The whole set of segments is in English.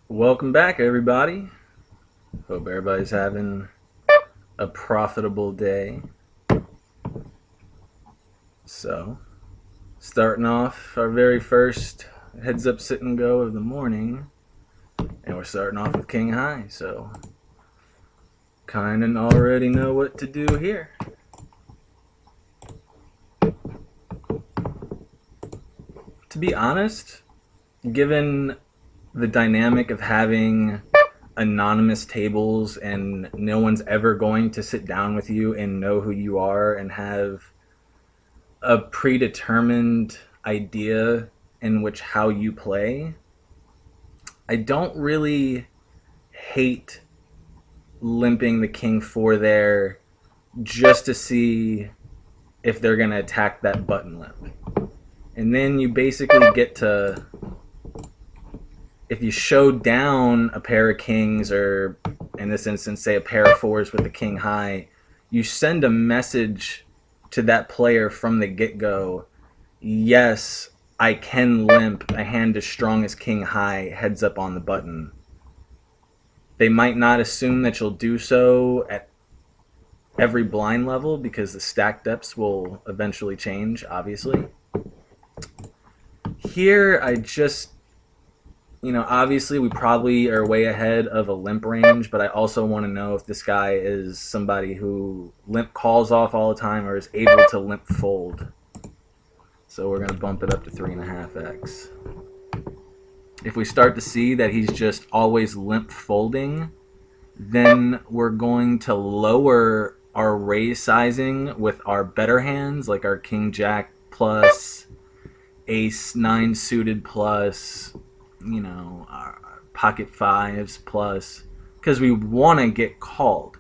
Welcome back, everybody. Hope everybody's having a profitable day. So, starting off our very first heads up sit and go of the morning, and we're starting off with King High. So, kind of already know what to do here. To be honest, given the dynamic of having anonymous tables and no one's ever going to sit down with you and know who you are and have a predetermined idea in which how you play, I don't really hate limping the king 4 there just to see if they're going to attack that button limp. And then you basically get to, if you show down a pair of kings, or in this instance, say a pair of 4s with the king high, you send a message to that player from the get-go. Yes, I can limp a hand as strong as king high heads up on the button. They might not assume that you'll do so at every blind level because the stack depths will eventually change, obviously. Here, I just, obviously we probably are way ahead of a limp range, but I also want to know if this guy is somebody who limp calls off all the time or is able to limp fold. So we're going to bump it up to 3.5x. If we start to see that he's just always limp folding, then we're going to lower our raise sizing with our better hands, like our king jack plus, ace 9 suited plus, our pocket 5s plus, because we want to get called.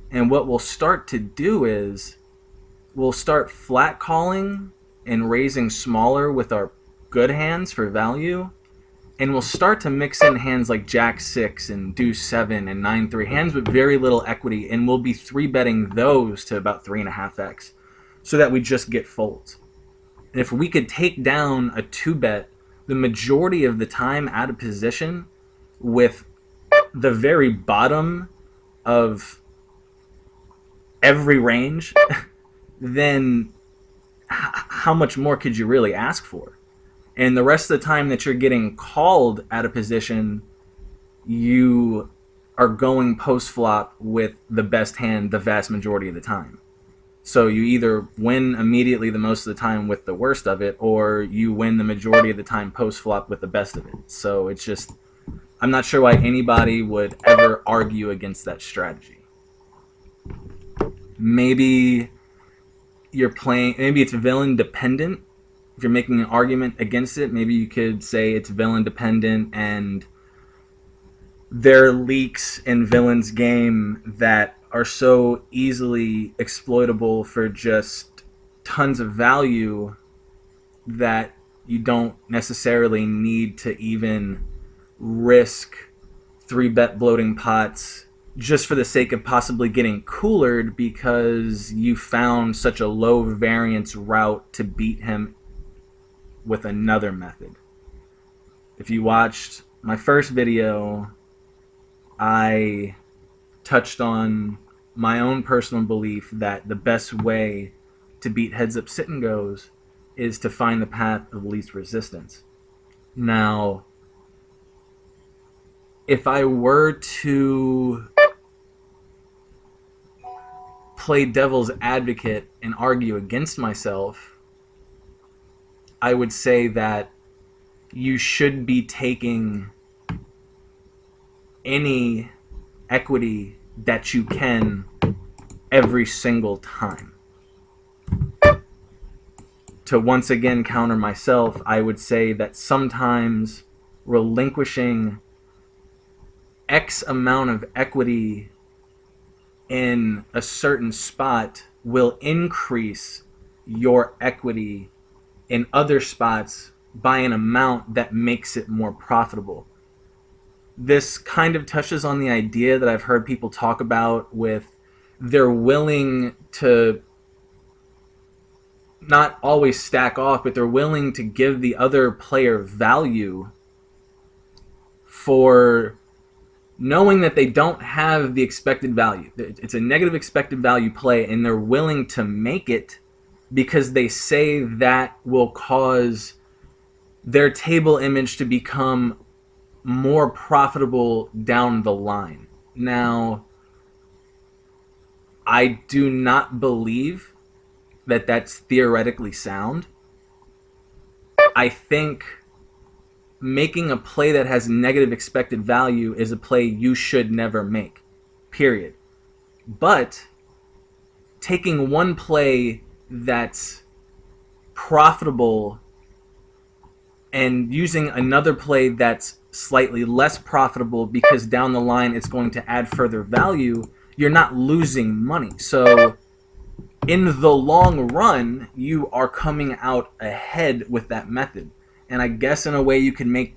And what we'll start to do is we'll start flat calling and raising smaller with our good hands for value, and we'll start to mix in hands like jack 6 and deuce 7 and 9-3, hands with very little equity, and we'll be 3-betting those to about 3.5x so that we just get folds. And if we could take down a 2-bet the majority of the time out of position with the very bottom of every range, then how much more could you really ask for? And the rest of the time that you're getting called out of position, you are going post flop with the best hand the vast majority of the time. So you either win immediately the most of the time with the worst of it, or you win the majority of the time post flop with the best of it. So it's just, I'm not sure why anybody would ever argue against that strategy. Maybe you're playing, maybe it's villain dependent. If you're making an argument against it, maybe you could say it's villain dependent and there are leaks in villain's game that are so easily exploitable for just tons of value that you don't necessarily need to even risk 3-bet bloating pots just for the sake of possibly getting coolered because you found such a low variance route to beat him with another method. If you watched my first video, I touched on my own personal belief that the best way to beat heads up sit and goes is to find the path of least resistance. Now, if I were to play devil's advocate and argue against myself, I would say that you should be taking any equity that you can every single time. To once again counter myself, I would say that sometimes relinquishing X amount of equity in a certain spot will increase your equity in other spots by an amount that makes it more profitable. This kind of touches on the idea that I've heard people talk about with they're willing to not always stack off, but they're willing to give the other player value for knowing that they don't have the expected value. It's a negative expected value play, and they're willing to make it because they say that will cause their table image to become more profitable down the line. Now, I do not believe that that's theoretically sound. I think making a play that has negative expected value is a play you should never make, period. But taking one play that's profitable and using another play that's slightly less profitable because down the line it's going to add further value, you're not losing money. So in the long run, you are coming out ahead with that method. And I guess in a way you can make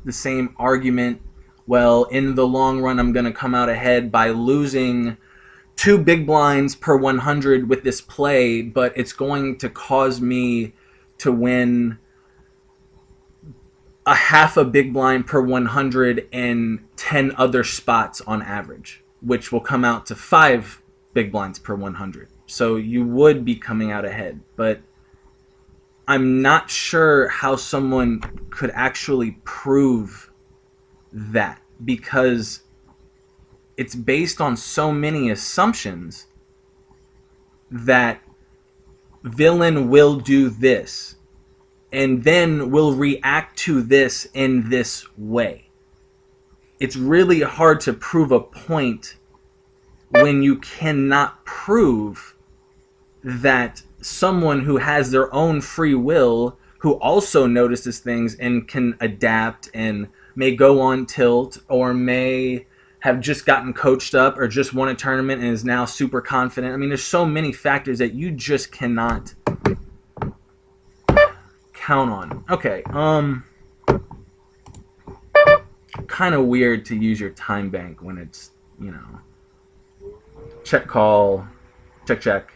the same argument, well, in the long run I'm going to come out ahead by losing 2 big blinds per 100 with this play, but it's going to cause me to win a half a big blind per 100 and 10 other spots on average, which will come out to 5 big blinds per 100. So you would be coming out ahead, but I'm not sure how someone could actually prove that, because it's based on so many assumptions that villain will do this and then will react to this in this way. It's really hard to prove a point when you cannot prove that someone who has their own free will, who also notices things and can adapt and may go on tilt or may have just gotten coached up or just won a tournament and is now super confident. I mean, there's so many factors that you just cannot count on. Okay, kind of weird to use your time bank when it's, you know, check call, check check,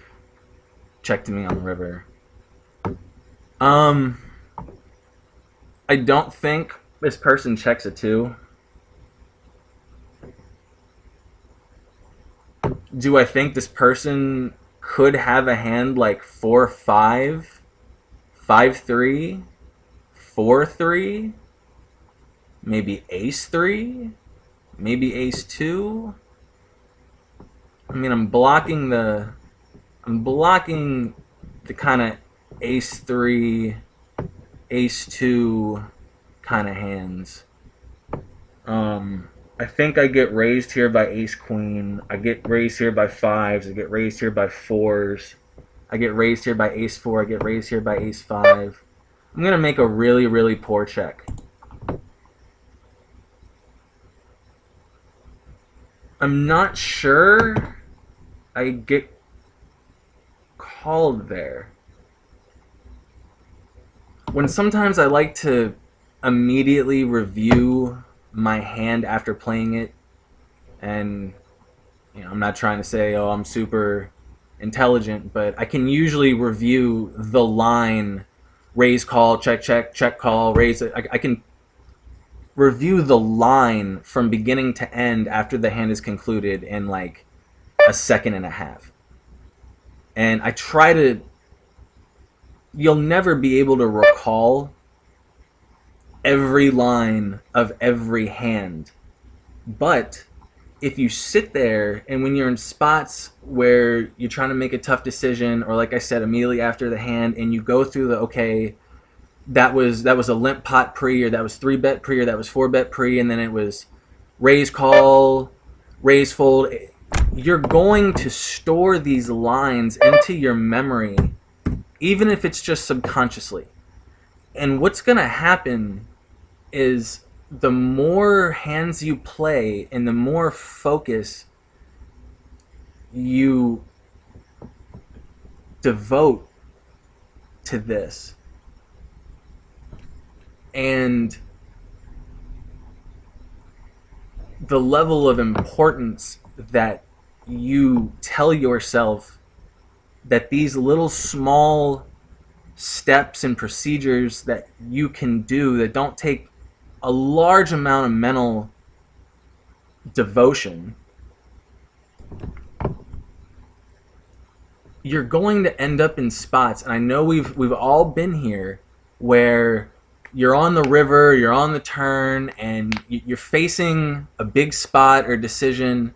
check to me on the river. I don't think this person checks a 2. Do I think this person could have a hand like 4-5, 5-3, 4-3, maybe ace-3, maybe ace-2? I mean, I'm blocking the kind of ace-3, ace-2 kind of hands. I think I get raised here by ace-queen. I get raised here by 5s. I get raised here by 4s. I get raised here by ace-4. I get raised here by ace-5. I'm going to make a really, really poor check. I'm not sure I get called there. When sometimes I like to immediately review my hand after playing it, and you know, I'm not trying to say, oh, I'm super intelligent, but I can usually review the line raise call, check check, check call, raise. I can review the line from beginning to end after the hand is concluded in like a second and a half. And I try to, you'll never be able to recall every line of every hand. But if you sit there and when you're in spots where you're trying to make a tough decision, or like I said, immediately after the hand, and you go through the, okay, that was a limp pot pre, or that was 3-bet pre, or that was 4-bet pre, and then it was raise call, raise fold, you're going to store these lines into your memory, even if it's just subconsciously. And what's going to happen is the more hands you play and the more focus you devote to this, and the level of importance that you tell yourself that these little small steps and procedures that you can do that don't take a large amount of mental devotion, you're going to end up in spots, and I know we've all been here, where you're on the river, you're on the turn, and you're facing a big spot or decision,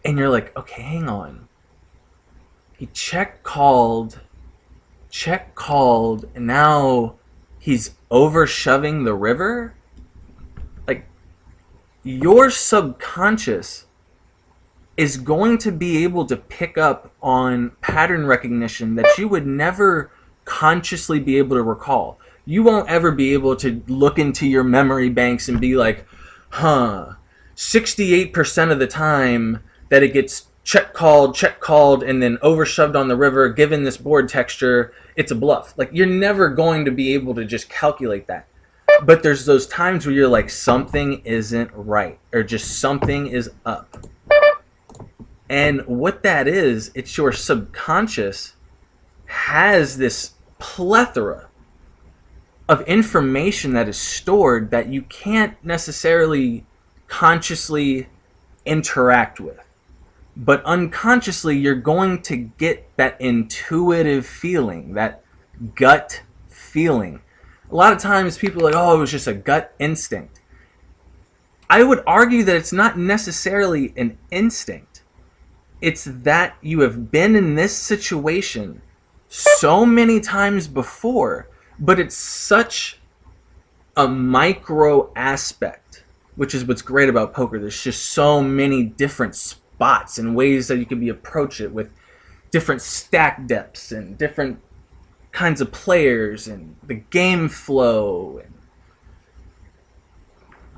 and you're like, okay, hang on. He check called, and now he's over shoving the river? Like, your subconscious is going to be able to pick up on pattern recognition that you would never consciously be able to recall. You won't ever be able to look into your memory banks and be like, 68% of the time that it gets check called, and then overshoved on the river, given this board texture, it's a bluff. Like, you're never going to be able to just calculate that. But there's those times where you're like, something isn't right, or just something is up. And what that is, it's your subconscious has this plethora of information that is stored that you can't necessarily consciously interact with. But unconsciously, you're going to get that intuitive feeling, that gut feeling. A lot of times people are like, oh, it was just a gut instinct. I would argue that it's not necessarily an instinct. It's that you have been in this situation so many times before, but it's such a micro aspect, which is what's great about poker. There's just so many different spots and ways that you can approach it, with different stack depths and different kinds of players and the game flow. And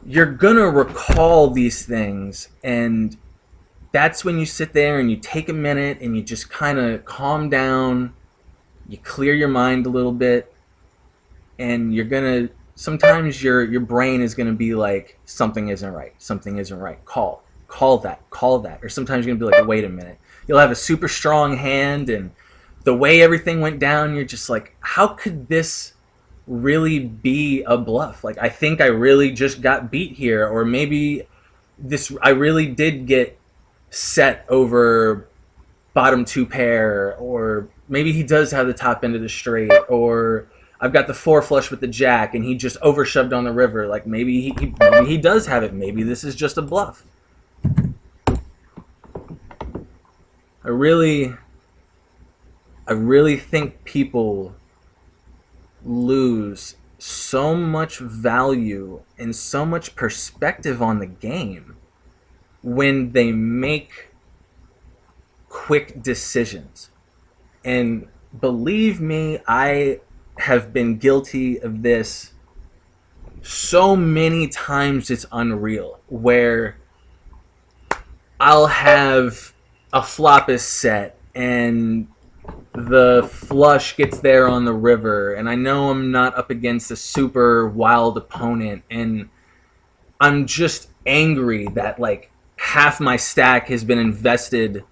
you're gonna recall these things, and that's when you sit there and you take a minute and you just kind of calm down, you clear your mind a little bit, and you're gonna, sometimes your brain is gonna be like, something isn't right, call that. Or sometimes you're gonna be like, wait a minute. You'll have a super strong hand, and the way everything went down, you're just like, how could this really be a bluff? Like, I think I really just got beat here, or maybe I really did get set over bottom two pair, or maybe he does have the top end of the straight, or I've got the four flush with the jack and he just overshoved on the river. Like, maybe he does have it. Maybe this is just a bluff. I really think people lose so much value and so much perspective on the game when they make quick decisions. And believe me, I have been guilty of this so many times it's unreal, where I'll have a flop is set and the flush gets there on the river, and I know I'm not up against a super wild opponent, and I'm just angry that like half my stack has been invested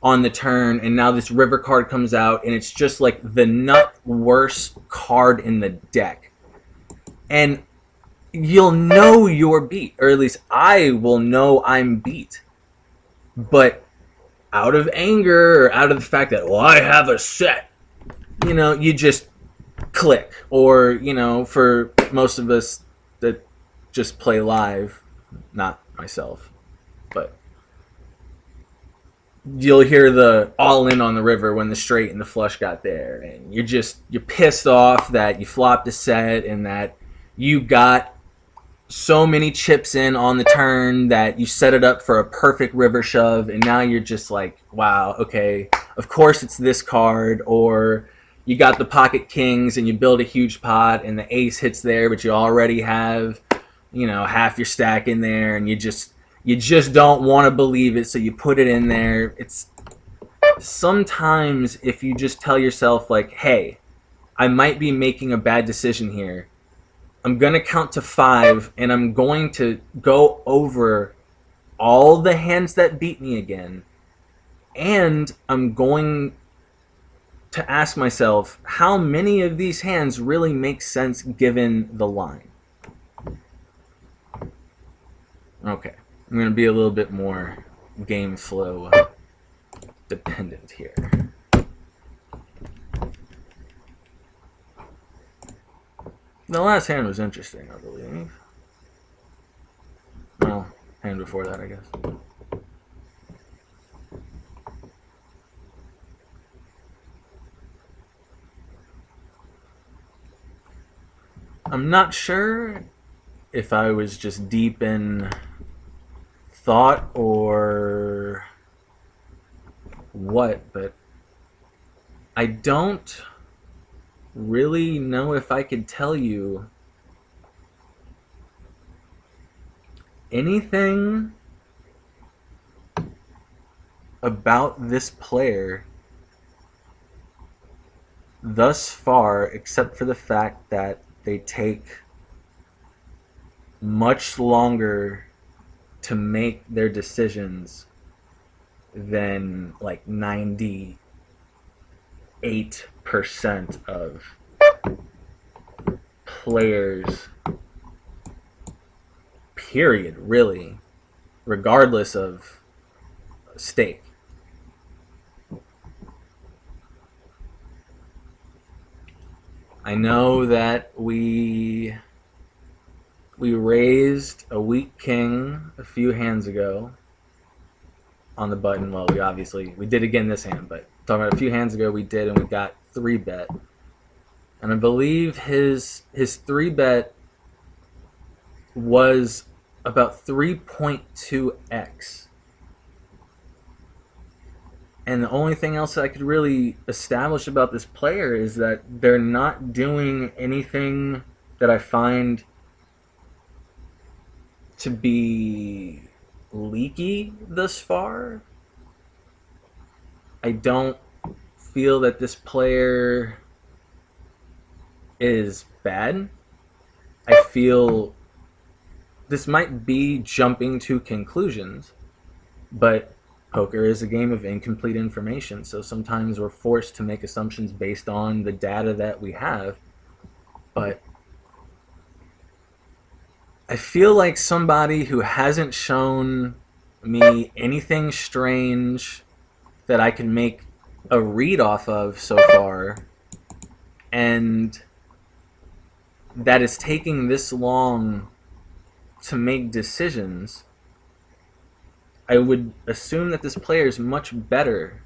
on the turn, and now this river card comes out and it's just like the nut worst card in the deck. And you'll know you're beat, or at least I will know I'm beat. But out of anger, or out of the fact that, well, I have a set, you know, you just click. Or, you know, for most of us that just play live, not myself, but you'll hear the all in on the river when the straight and the flush got there, and you're pissed off that you flopped a set and that you got so many chips in on the turn that you set it up for a perfect river shove, and now you're just like, wow, okay, of course it's this card. Or you got the pocket kings and you build a huge pot and the ace hits there, but you already have, you know, half your stack in there, and you just don't want to believe it, so you put it in there. It's sometimes, if you just tell yourself like, hey, I might be making a bad decision here, I'm going to count to 5 and I'm going to go over all the hands that beat me again, and I'm going to ask myself, how many of these hands really make sense given the line? Okay. I'm going to be a little bit more game flow dependent here. The last hand was interesting, I believe. Well, hand before that, I guess. I'm not sure if I was just deep in thought or what, but I don't really know if I could tell you anything about this player thus far, except for the fact that they take much longer to make their decisions than like 98% of players, period, really, regardless of stake. I know that we raised a weak king a few hands ago on the button. Well, we did again this hand, but talking about a few hands ago we did, and we got 3-bet. And I believe his 3-bet was about 3.2x. And the only thing else that I could really establish about this player is that they're not doing anything that I find to be leaky thus far. I don't feel that this player is bad. I feel this might be jumping to conclusions, but poker is a game of incomplete information, so sometimes we're forced to make assumptions based on the data that we have. But I feel like somebody who hasn't shown me anything strange that I can make a read off of so far, and that is taking this long to make decisions, I would assume that this player is much better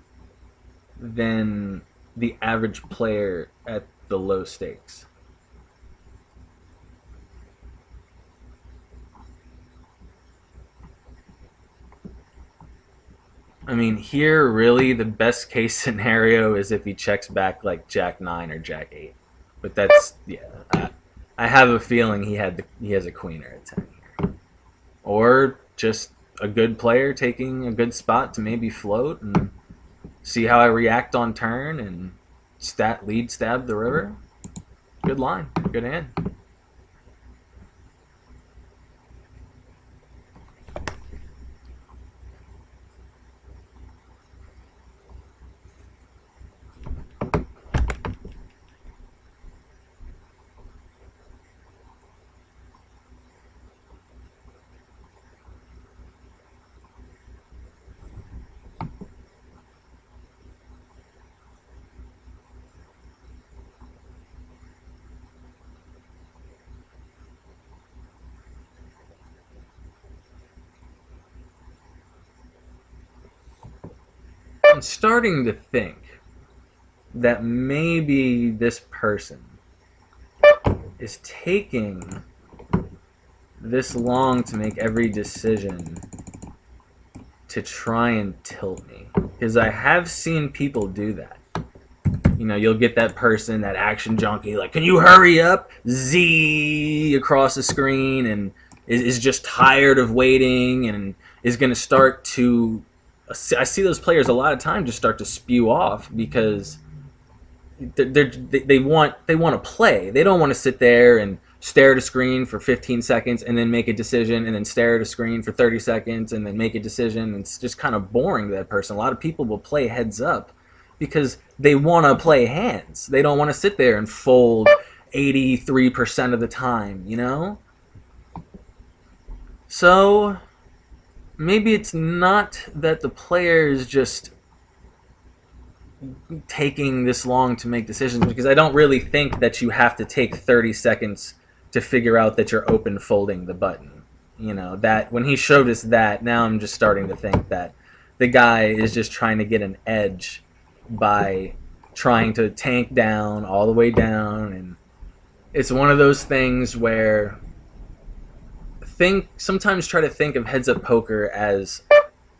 than the average player at the low stakes. I mean, here really the best case scenario is if he checks back like Jack 9 or Jack 8. But that's, yeah, I have a feeling he has a queener at 10 here. Or just a good player taking a good spot to maybe float and see how I react on turn and lead stab the river. Good line, good hand. I'm starting to think that maybe this person is taking this long to make every decision to try and tilt me. Because I have seen people do that. You know, you'll get that person, that action junkie, like, can you hurry up? Z across the screen, and is just tired of waiting and is going to start to... I see those players a lot of time just start to spew off because they want to play. They don't want to sit there and stare at a screen for 15 seconds and then make a decision, and then stare at a screen for 30 seconds and then make a decision. It's just kind of boring to that person. A lot of people will play heads up because they want to play hands. They don't want to sit there and fold 83% of the time, you know? So maybe it's not that the player is just taking this long to make decisions, because I don't really think that you have to take 30 seconds to figure out that you're open folding the button. You know, that when he showed us that, now I'm just starting to think that the guy is just trying to get an edge by trying to tank down all the way down. And it's one of those things where sometimes try to think of heads up poker as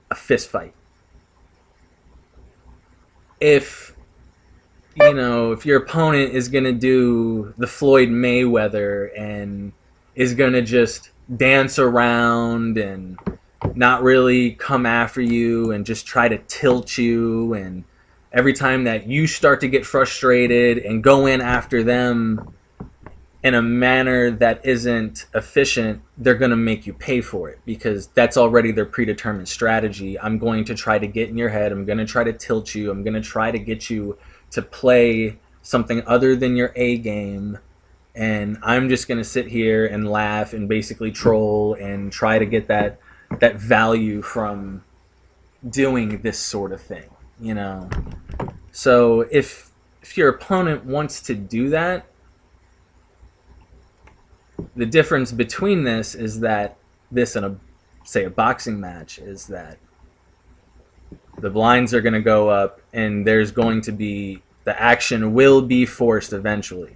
a fist fight. If if your opponent is going to do the Floyd Mayweather and is going to just dance around and not really come after you and just try to tilt you, and every time that you start to get frustrated and go in after them in a manner that isn't efficient, they're going to make you pay for it, because that's already their predetermined strategy. I'm going to try to get in your head. I'm going to try to tilt you. I'm going to try to get you to play something other than your A game, and I'm just going to sit here and laugh and basically troll and try to get that value from doing this sort of thing, So if your opponent wants to do that, the difference between this is that this and a boxing match is that the blinds are going to go up and there's going to be, the action will be forced eventually.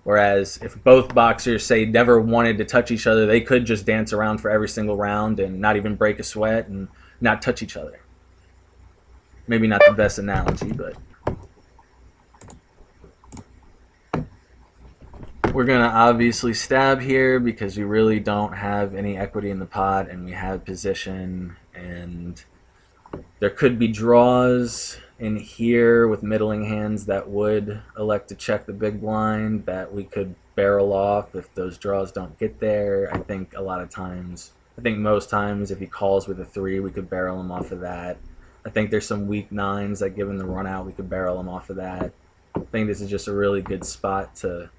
Whereas if both boxers, say, never wanted to touch each other, they could just dance around for every single round and not even break a sweat and not touch each other. Maybe not the best analogy, but we're going to obviously stab here because we really don't have any equity in the pot and we have position, and there could be draws in here with middling hands that would elect to check the big blind that we could barrel off if those draws don't get there. I think most times if he calls with a 3, we could barrel him off of that. I think there's some weak 9s that, given the run out, we could barrel him off of that. I think this is just a really good spot to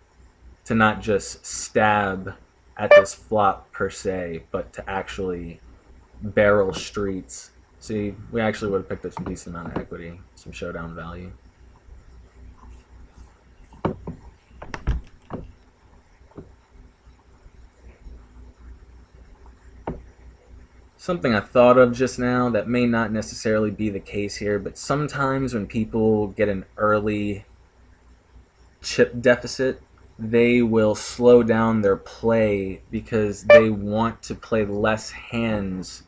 not just stab at this flop per se, but to actually barrel streets. See, we actually would have picked up some decent amount of equity, some showdown value. Something I thought of just now that may not necessarily be the case here, but sometimes when people get an early chip deficit, they will slow down their play because they want to play less hands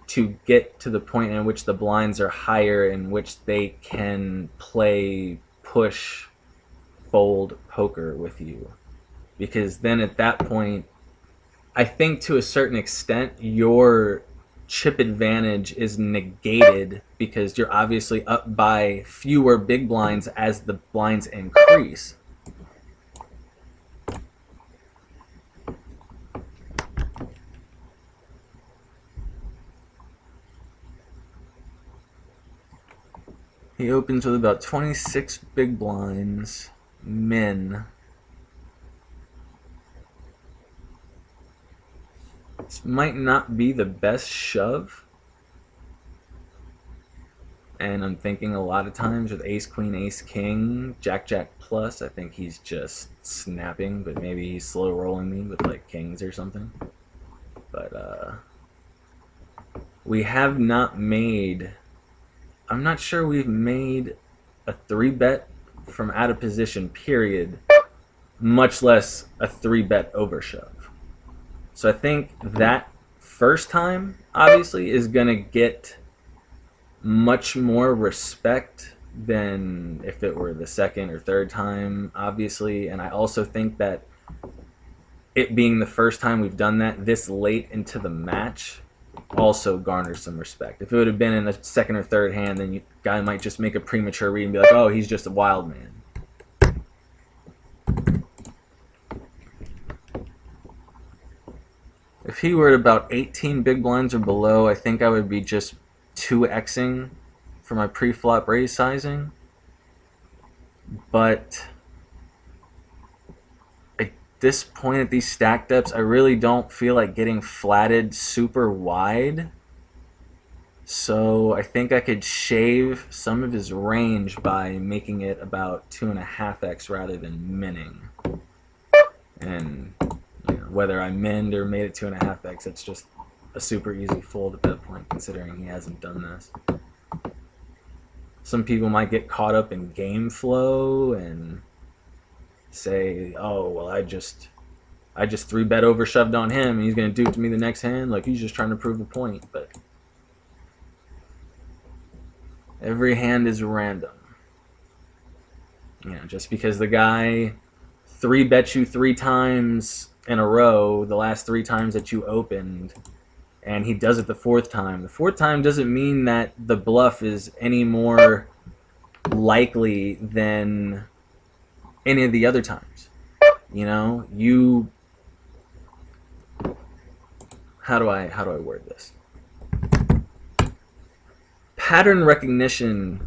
to get to the point in which the blinds are higher, in which they can play push fold poker with you. Because then at that point, I think to a certain extent your chip advantage is negated, because you're obviously up by fewer big blinds as the blinds increase. He opens with about 26 big blinds, min. This might not be the best shove. And I'm thinking a lot of times with ace, queen, ace, king, jack, jack plus, I think he's just snapping, but maybe he's slow rolling me with like kings or something. But we have not made... I'm not sure we've made a 3-bet from out of position, period, much less a 3-bet overshove. So I think that first time, obviously, is going to get much more respect than if it were the second or third time, obviously. And I also think that it being the first time we've done that this late into the match also garners some respect. If it would have been in the second or third hand, then you guy might just make a premature read and be like, oh, he's just a wild man. If he were at about 18 big blinds or below, I think I would be just 2xing for my pre-flop raise sizing. But I this point at these stack depths, I really don't feel like getting flatted super wide. So I think I could shave some of his range by making it about 2.5x rather than minning. And whether I minned or made it 2.5x, it's just a super easy fold at that point, considering he hasn't done this. Some people might get caught up in game flow and say, oh, well, I just 3-bet over shoved on him and he's going to do it to me the next hand. Like, he's just trying to prove a point. But every hand is random. Just because the guy 3-bet you 3 times in a row, the last 3 times that you opened, and he does it the 4th time. The 4th time doesn't mean that the bluff is any more likely than any of the other times. How do I word this? Pattern recognition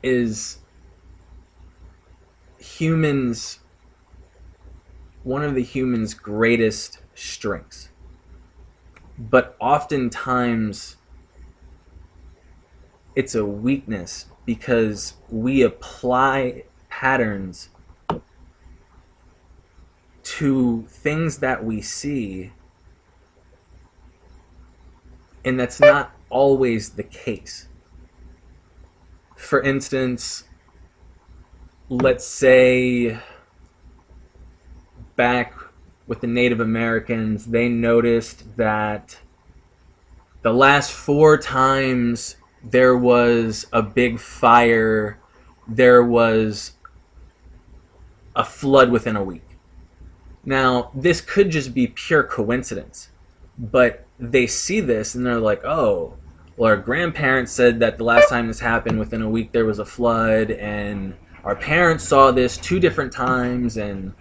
is one of the humans' greatest strengths. But oftentimes it's a weakness because we apply patterns to things that we see, and that's not always the case. For instance, let's say back with the Native Americans, they noticed that the last 4 times there was a big fire, there was a flood within a week. Now, this could just be pure coincidence, but they see this and they're like, oh, well, our grandparents said that the last time this happened within a week there was a flood, and our parents saw this 2 different times and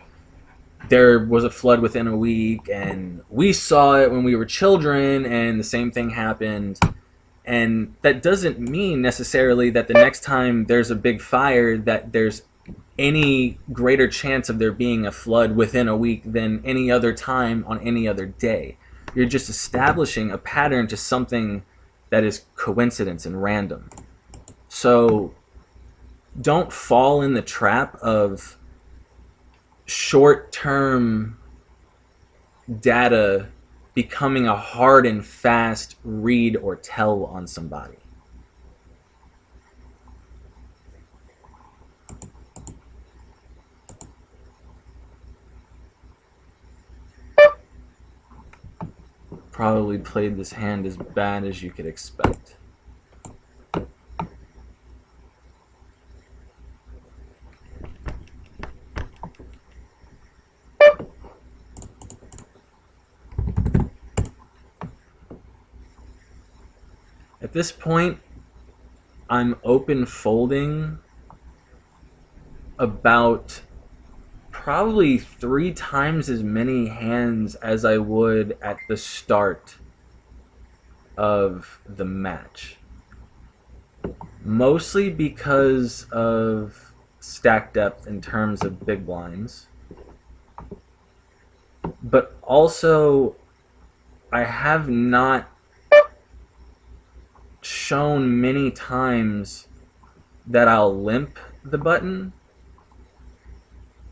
there was a flood within a week, and we saw it when we were children and the same thing happened. And that doesn't mean necessarily that the next time there's a big fire that there's any greater chance of there being a flood within a week than any other time on any other day. You're just establishing a pattern to something that is coincidence and random. So don't fall in the trap of short-term data becoming a hard and fast read or tell on somebody. Probably played this hand as bad as you could expect. At this point, I'm open folding about probably 3 times as many hands as I would at the start of the match. Mostly because of stack depth in terms of big blinds. But also, I have not shown many times that I'll limp the button.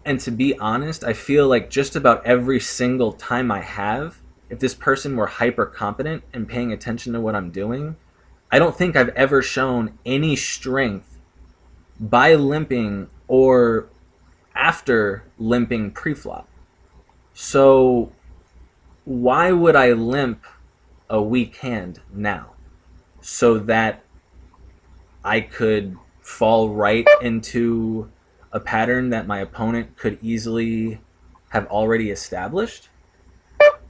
And to be honest, I feel like just about every single time I have, if this person were hyper competent and paying attention to what I'm doing, I don't think I've ever shown any strength by limping or after limping pre-flop. So why would I limp a weak hand now? So that I could fall right into a pattern that my opponent could easily have already established?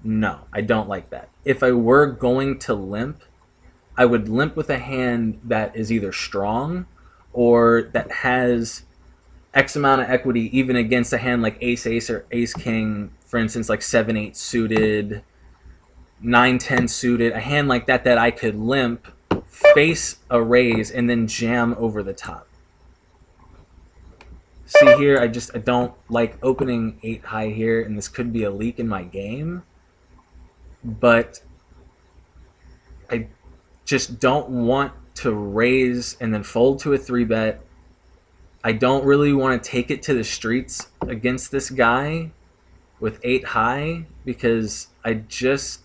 No, I don't like that. If I were going to limp, I would limp with a hand that is either strong or that has X amount of equity even against a hand like ace-ace or ace-king, for instance, like 7-8 suited, 9-10 suited, a hand like that that I could limp, face a raise, and then jam over the top. See here, I don't like opening 8 high here, and this could be a leak in my game, but I just don't want to raise and then fold to a 3-bet. I don't really want to take it to the streets against this guy with 8 high because I just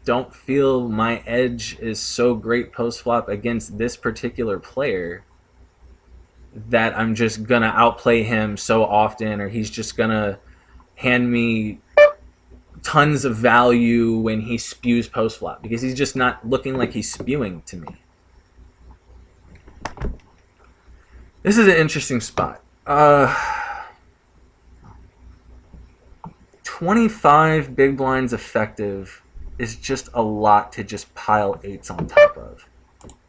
don't feel my edge is so great post flop against this particular player that I'm just gonna outplay him so often, or he's just gonna hand me tons of value when he spews post flop, because he's just not looking like he's spewing to me. This is an interesting spot. 25 big blinds effective is just a lot to just pile 8s on top of.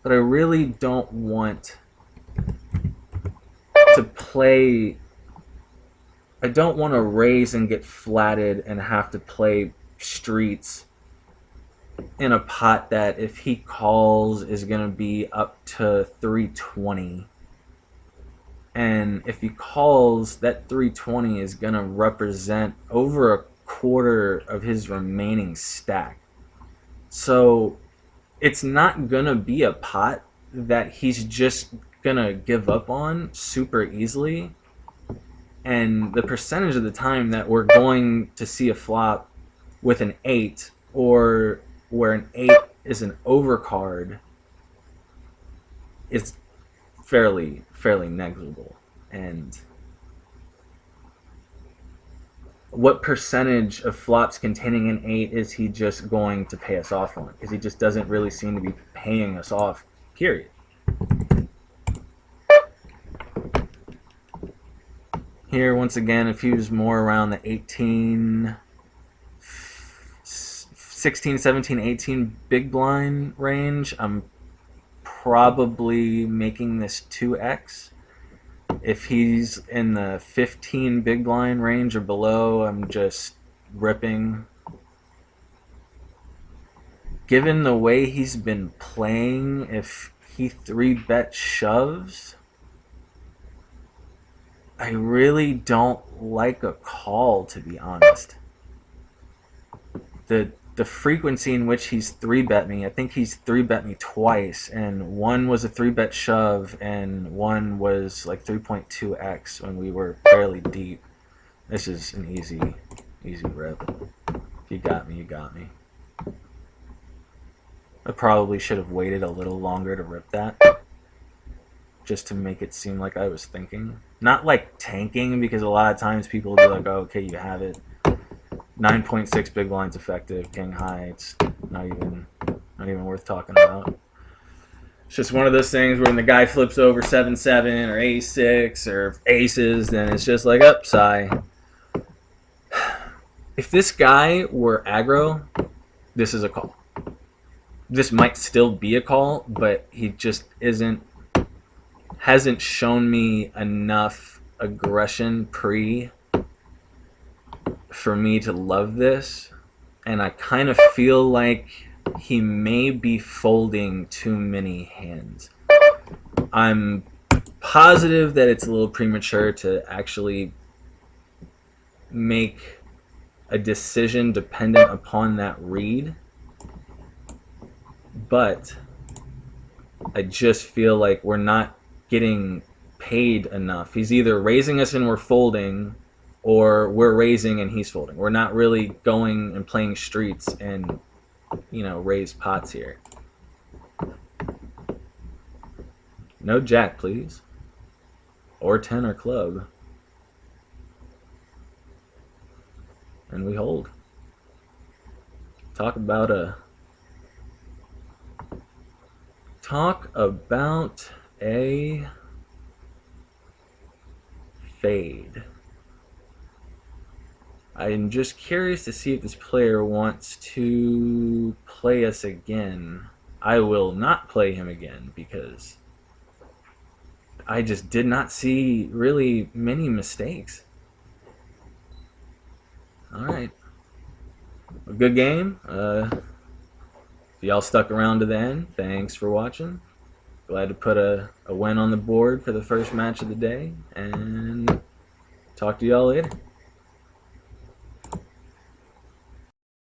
But I really don't want to play. I don't want to raise and get flatted and have to play streets in a pot that, if he calls, is going to be up to 320. And if he calls, that 320 is going to represent over a quarter of his remaining stack. So it's not going to be a pot that he's just going to give up on super easily. And the percentage of the time that we're going to see a flop with an 8, or where an 8 is an overcard, is fairly negligible. And what percentage of flops containing an 8 is he just going to pay us off on? Because he just doesn't really seem to be paying us off, period. Here, once again, if he was more around the 18, 16, 17, 18 big blind range, I'm probably making this 2x. If he's in the 15 big blind range or below, I'm just ripping. Given the way he's been playing, if he 3-bet shoves, I really don't like a call, to be honest. The frequency in which he's 3-bet me, I think he's 3-bet me twice, and one was a 3-bet shove, and one was like 3.2x when we were fairly deep. This is an easy rip. If you got me, you got me. I probably should have waited a little longer to rip that, just to make it seem like I was thinking. Not like tanking, because a lot of times people will be like, oh, okay, you have it. 9.6 big blinds effective, king high. It's not even worth talking about. It's just one of those things where when the guy flips over 7-7 or ace-6 or aces, then it's just like, up, sigh. If this guy were aggro, this is a call. This might still be a call, but he just hasn't shown me enough aggression pre for me to love this, and I kind of feel like he may be folding too many hands. I'm positive that it's a little premature to actually make a decision dependent upon that read, but I just feel like we're not getting paid enough. He's either raising us and we're folding, or we're raising and he's folding. We're not really going and playing streets and, raise pots here. No jack, please. Or 10 or club. And we hold. Talk about a fade. I'm just curious to see if this player wants to play us again. I will not play him again because I just did not see really many mistakes. Alright. A good game. If y'all stuck around to the end, thanks for watching. Glad to put a win on the board for the first match of the day. And Talk to y'all later.